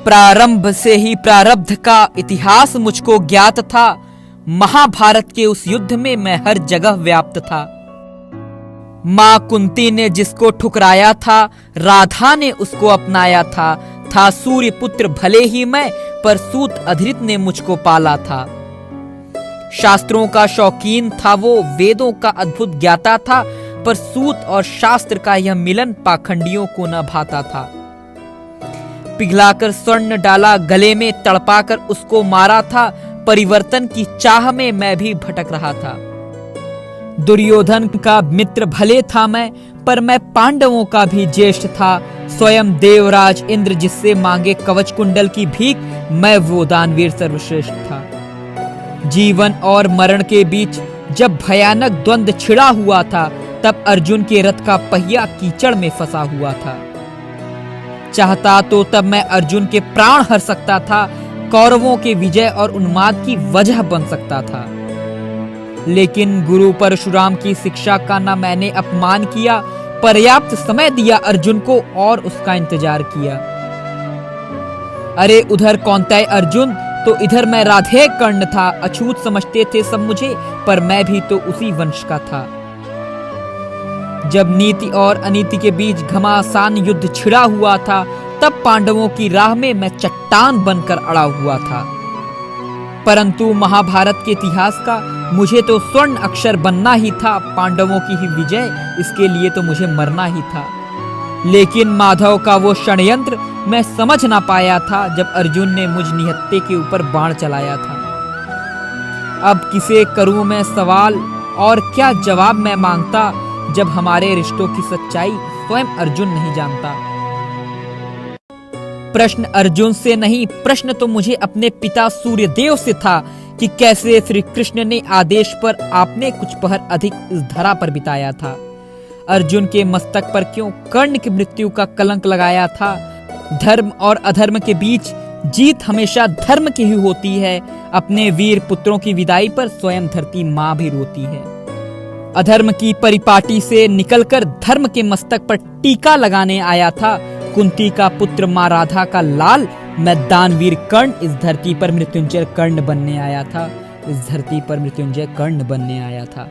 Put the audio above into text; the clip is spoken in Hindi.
प्रारंभ से ही प्रारब्ध का इतिहास मुझको ज्ञात था। महाभारत के उस युद्ध में मैं हर जगह व्याप्त था। मां कुंती ने जिसको ठुकराया था, राधा ने उसको अपनाया था सूर्य पुत्र भले ही मैं, पर सूत अधृत ने मुझको पाला था। शास्त्रों का शौकीन था वो, वेदों का अद्भुत ज्ञाता था, पर सूत और शास्त्र का यह मिलन पाखंडियों को न भाता था। पिघलाकर स्वर्ण डाला गले में, तड़पाकर उसको मारा था। परिवर्तन की चाह में मैं भी भटक रहा था। दुर्योधन का मित्र भले था मैं, पर मैं पांडवों का भी ज्येष्ठ था। स्वयं देवराज इंद्र जिससे मांगे कवच कुंडल की भीख, मैं वो दानवीर सर्वश्रेष्ठ था। जीवन और मरण के बीच जब भयानक द्वंद्व छिड़ा हुआ था, तब अर्जुन के रथ का पहिया कीचड़ में फंसा हुआ था। चाहता तो तब मैं अर्जुन के प्राण हर सकता था, कौरवों के विजय और उन्माद की वजह बन सकता था। लेकिन गुरु परशुराम की शिक्षा का न मैंने अपमान किया, पर्याप्त समय दिया अर्जुन को और उसका इंतजार किया। अरे उधर कौंतेय अर्जुन, तो इधर मैं राधे कर्ण था। अछूत समझते थे सब मुझे, पर मैं भी तो उसी वंश का था। जब नीति और अनीति के बीच घमासान युद्ध छिड़ा हुआ था, तब पांडवों की राह में मैं चट्टान बनकर अड़ा हुआ था। परंतु महाभारत के इतिहास का मुझे तो स्वर्ण अक्षर बनना ही था। पांडवों की ही विजय, इसके लिए तो मुझे मरना ही था। लेकिन माधव का वो षड्यंत्र मैं समझ ना पाया था, जब अर्जुन ने मुझ निहत्थे के ऊपर बाण चलाया था। अब किसे करूं मैं सवाल, और क्या जवाब मैं मांगता, जब हमारे रिश्तों की सच्चाई स्वयं अर्जुन नहीं जानता। प्रश्न अर्जुन से नहीं, प्रश्न तो मुझे अपने पिता सूर्यदेव से था कि कैसे श्री कृष्ण ने आदेश पर आपने कुछ पहर अधिक इस धरा पर बिताया था। अर्जुन के मस्तक पर क्यों कर्ण की मृत्यु का कलंक लगाया था। धर्म और अधर्म के बीच जीत हमेशा धर्म की ही होती है। अपने वीर पुत्रों की विदाई पर स्वयं धरती माँ भी रोती है। अधर्म की परिपाटी से निकलकर धर्म के मस्तक पर टीका लगाने आया था। कुंती का पुत्र मां राधा का लाल, मैं दानवीर कर्ण इस धरती पर मृत्युंजय कर्ण बनने आया था। इस धरती पर मृत्युंजय कर्ण बनने आया था।